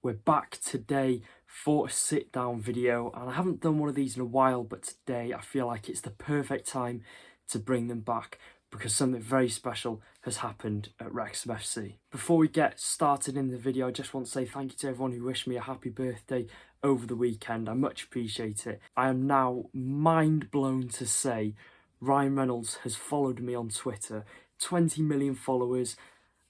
We're back today for a sit down video, and I haven't done one of these in a while, but today I feel like it's the perfect time to bring them back because something very special has happened at Wrexham FC. Before we get started in the video, I just want to say thank you to everyone who wished me a happy birthday over the weekend. I much appreciate it. I am now mind blown to say Reynolds has followed me on Twitter, 20 million followers,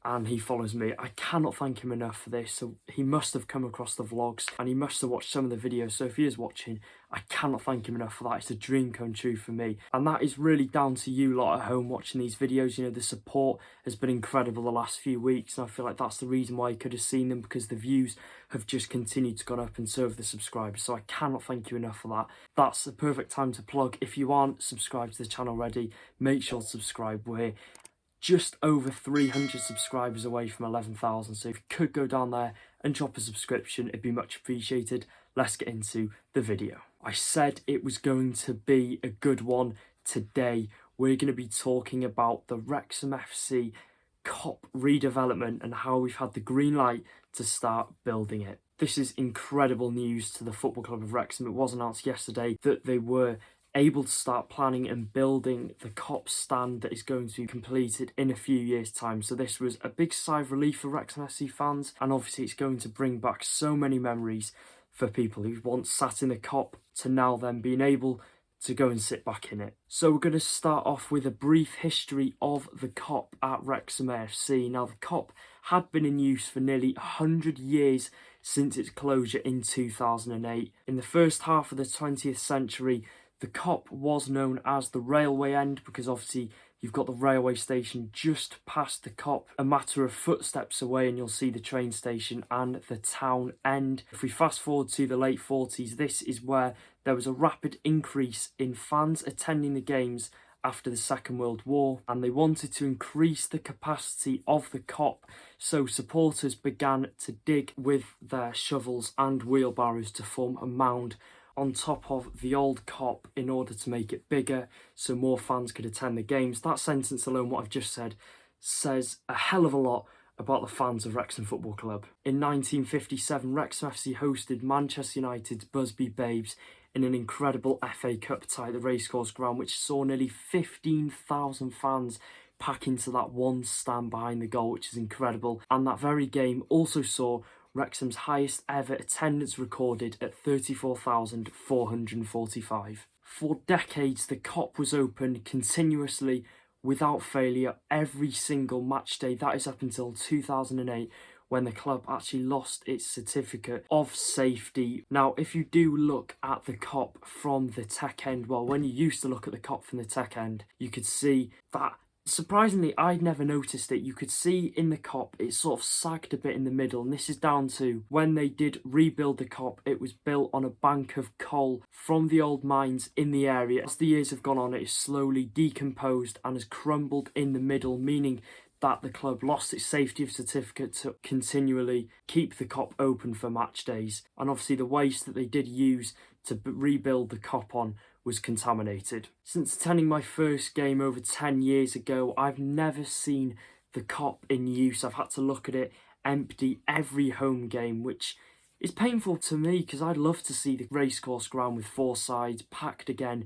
and he follows me. I cannot thank him enough for this. So he must have come across the vlogs and he must have watched some of the videos. So if he is watching, I cannot thank him enough for that. It's a dream come true for me. And that is really down to you lot at home watching these videos. You know, the support has been incredible the last few weeks. And I feel like that's the reason why you could have seen them, because the views have just continued to go up and so have the subscribers. So I cannot thank you enough for that. That's the perfect time to plug. If you aren't subscribed to the channel already, make sure to subscribe. We're just over 300 subscribers away from 11,000, so if you could go down there and drop a subscription, it'd be much appreciated. Let's get into the video. I said it was going to be a good one today. We're going to be talking about the Wrexham FC Kop Redevelopment and how we've had the green light to start building it. This is incredible news to the Football Club of Wrexham. It was announced yesterday that they were able to start planning and building the Kop stand that is going to be completed in a few years' time. So this was a big sigh of relief for Wrexham FC fans, and obviously it's going to bring back so many memories for people who once sat in the Kop to now then being able to go and sit back in it. So we're going to start off with a brief history of the Kop at Wrexham AFC. Now the Kop had been in use for nearly 100 years since its closure in 2008. In the first half of the 20th century, the Kop was known as the railway end because obviously you've got the railway station just past the Kop, a matter of footsteps away, and you'll see the train station and the town end. If we fast forward to the late 40s, this is where there was a rapid increase in fans attending the games after the Second World War, and they wanted to increase the capacity of the Kop, so supporters began to dig with their shovels and wheelbarrows to form a mound on top of the old Kop in order to make it bigger so more fans could attend the games. That sentence alone, what I've just said, says a hell of a lot about the fans of Wrexham Football Club. In 1957, Wrexham FC hosted Manchester United's Busby Babes in an incredible FA Cup tie at the Racecourse Ground, which saw nearly 15,000 fans pack into that one stand behind the goal, which is incredible. And that very game also saw Wrexham's highest ever attendance recorded at 34,445. For decades, the Kop was open continuously without failure every single match day. That is up until 2008, when the club actually lost its certificate of safety. Now, if you do look at the Kop from the tech end, well, when you used to look at the Kop from the tech end, you could see that, surprisingly, I'd never noticed it. You could see in the Kop, it sort of sagged a bit in the middle, and this is down to when they did rebuild the Kop, it was built on a bank of coal from the old mines in the area. As the years have gone on, it is slowly decomposed and has crumbled in the middle, meaning that the club lost its safety of certificate to continually keep the Kop open for match days. And obviously the waste that they did use to rebuild the Kop on was contaminated. Since attending my first game over 10 years ago, I've never seen the Kop in use. I've had to look at it empty every home game, which is painful to me because I'd love to see the Racecourse Ground with four sides packed again,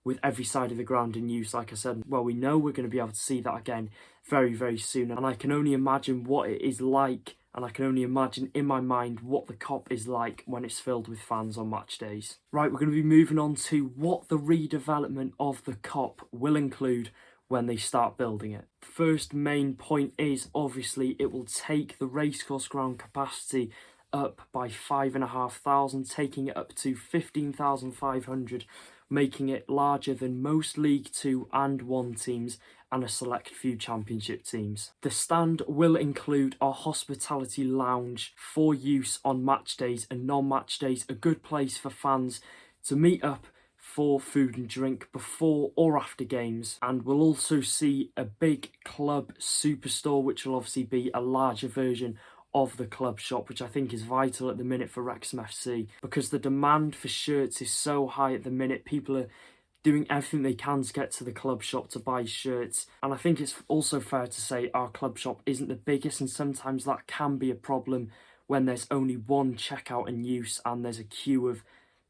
with every side of the ground in use. Like I said, well, we know we're going to be able to see that again very, very soon. And I can only imagine what it is like, and I can only imagine in my mind what the Kop is like when it's filled with fans on match days. Right, we're going to be moving on to what the redevelopment of the Kop will include when they start building it. The first main point is, obviously, it will take the Racecourse Ground capacity up by 5,500, taking it up to 15,500, making it larger than most League 2 and 1 teams and a select few Championship teams. The stand will include a hospitality lounge for use on match days and non-match days, a good place for fans to meet up for food and drink before or after games. And we'll also see a big club superstore, which will obviously be a larger version of the club shop, which I think is vital at the minute for Wrexham FC, because the demand for shirts is so high at the minute. People are doing everything they can to get to the club shop to buy shirts, and I think it's also fair to say our club shop isn't the biggest, and sometimes that can be a problem when there's only one checkout in use and there's a queue of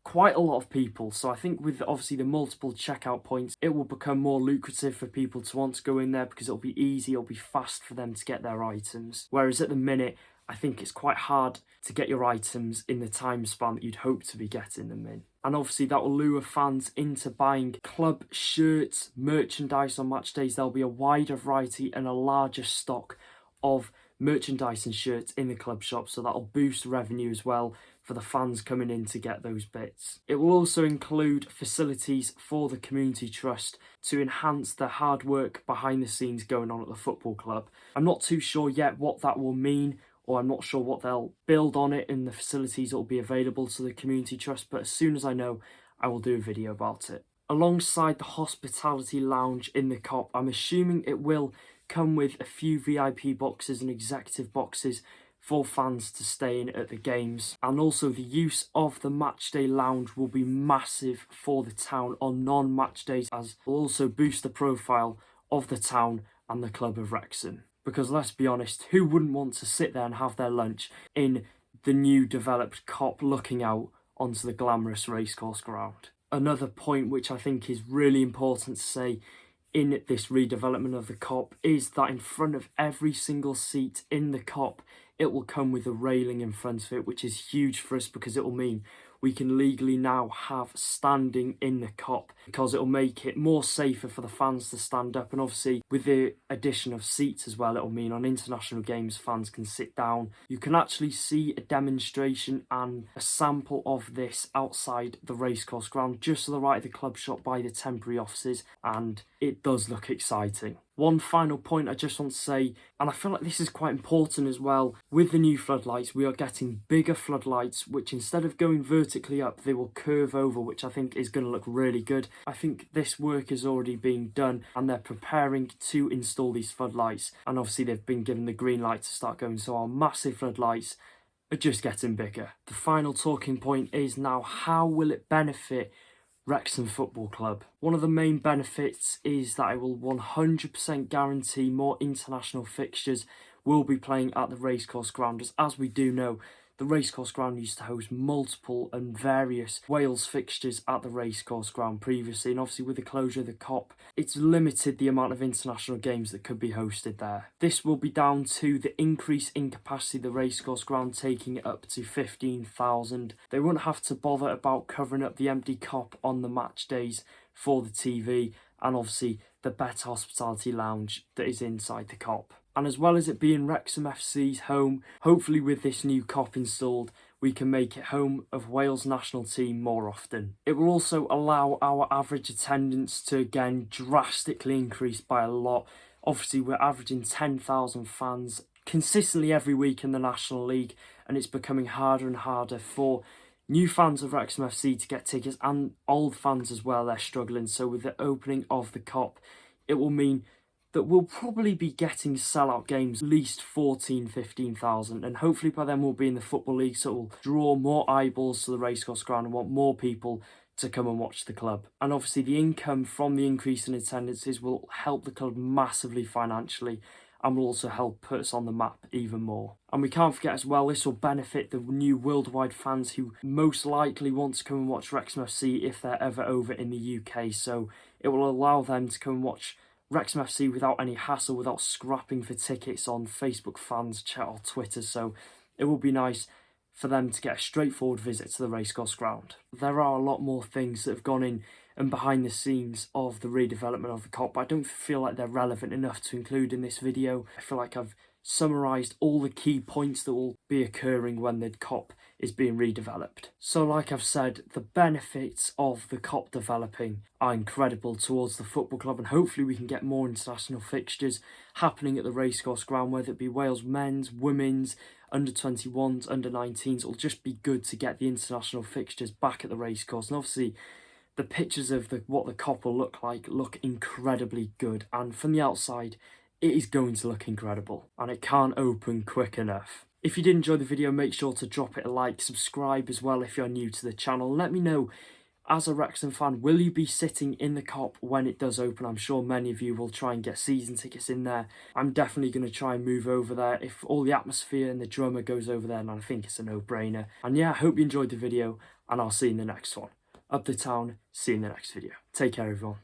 quite a lot of people. So I think with obviously the multiple checkout points, it will become more lucrative for people to want to go in there because it'll be easy, it'll be fast for them to get their items. Whereas at the minute, I think it's quite hard to get your items in the time span that you'd hope to be getting them in. And obviously that will lure fans into buying club shirts, merchandise on match days. There'll be a wider variety and a larger stock of merchandise and shirts in the club shop, so that'll boost revenue as well for the fans coming in to get those bits. It will also include facilities for the community trust to enhance the hard work behind the scenes going on at the football club. I'm not too sure yet what that will mean, or I'm not sure what they'll build on it in the facilities that will be available to the community trust, but as soon as I know, I will do a video about it. Alongside the hospitality lounge in the Kop, I'm assuming it will come with a few VIP boxes and executive boxes for fans to stay in at the games. And also the use of the matchday lounge will be massive for the town on non-match days, as it will also boost the profile of the town and the club of Wrexham. Because let's be honest, who wouldn't want to sit there and have their lunch in the new developed Kop looking out onto the glamorous racecourse ground? Another point which I think is really important to say in this redevelopment of the Kop is that in front of every single seat in the Kop, it will come with a railing in front of it, which is huge for us because it will mean we can legally now have standing in the Kop, because it will make it more safer for the fans to stand up. And obviously with the addition of seats as well, it will mean on international games fans can sit down. You can actually see a demonstration and a sample of this outside the racecourse ground just to the right of the club shop by the temporary offices, and it does look exciting. One final point I just want to say, and I feel like this is quite important as well, with the new floodlights, we are getting bigger floodlights, which instead of going vertically up, they will curve over, which I think is going to look really good. I think this work is already being done and they're preparing to install these floodlights, and obviously they've been given the green light to start going, so our massive floodlights are just getting bigger. The final talking point is now, how will it benefit Wrexham Football Club? One of the main benefits is that it will 100% guarantee more international fixtures will be playing at the racecourse ground. As we do know, the racecourse ground used to host multiple and various Wales fixtures at the racecourse ground previously, and obviously with the closure of the Kop, it's limited the amount of international games that could be hosted there. This will be down to the increase in capacity of the racecourse ground, taking it up to 15,000. They won't have to bother about covering up the empty Kop on the match days for the TV, and obviously the better hospitality lounge that is inside the Kop. And as well as it being Wrexham FC's home, hopefully with this new Kop installed, we can make it home of Wales national team more often. It will also allow our average attendance to again drastically increase by a lot. Obviously we're averaging 10,000 fans consistently every week in the National League, and it's becoming harder and harder for new fans of Wrexham FC to get tickets, and old fans as well, they're struggling. So with the opening of the Kop, it will mean that we'll probably be getting sellout games, at least 15,000, and hopefully by then we'll be in the Football League, so it will draw more eyeballs to the racecourse ground and want more people to come and watch the club. And obviously the income from the increase in attendances will help the club massively financially, and will also help put us on the map even more. And we can't forget as well, this will benefit the new worldwide fans who most likely want to come and watch Wrexham FC if they're ever over in the UK, so it will allow them to come and watch Wrexham FC without any hassle, without scrapping for tickets on Facebook fans chat or Twitter, so it will be nice for them to get a straightforward visit to the racecourse ground. There are a lot more things that have gone in and behind the scenes of the redevelopment of the Kop, but I don't feel like they're relevant enough to include in this video. I feel like I've summarised all the key points that will be occurring when the Kop is being redeveloped. So like I've said, the benefits of the Kop developing are incredible towards the football club, and hopefully we can get more international fixtures happening at the racecourse ground, whether it be Wales men's, women's, under 21s, under 19s. It'll just be good to get the international fixtures back at the racecourse, and obviously the pictures of what the Kop will look like look incredibly good, and from the outside it is going to look incredible, and it can't open quick enough. If you did enjoy the video, make sure to drop it a like, subscribe as well if you're new to the channel, and let me know as a Wrexham fan, will you be sitting in the Kop when it does open? I'm sure many of you will try and get season tickets in there. I'm definitely going to try and move over there. If all the atmosphere and the drummer goes over there, and I think it's a no-brainer. And yeah, I hope you enjoyed the video, and I'll see you in the next one. Up the town, see you in the next video. Take care, everyone.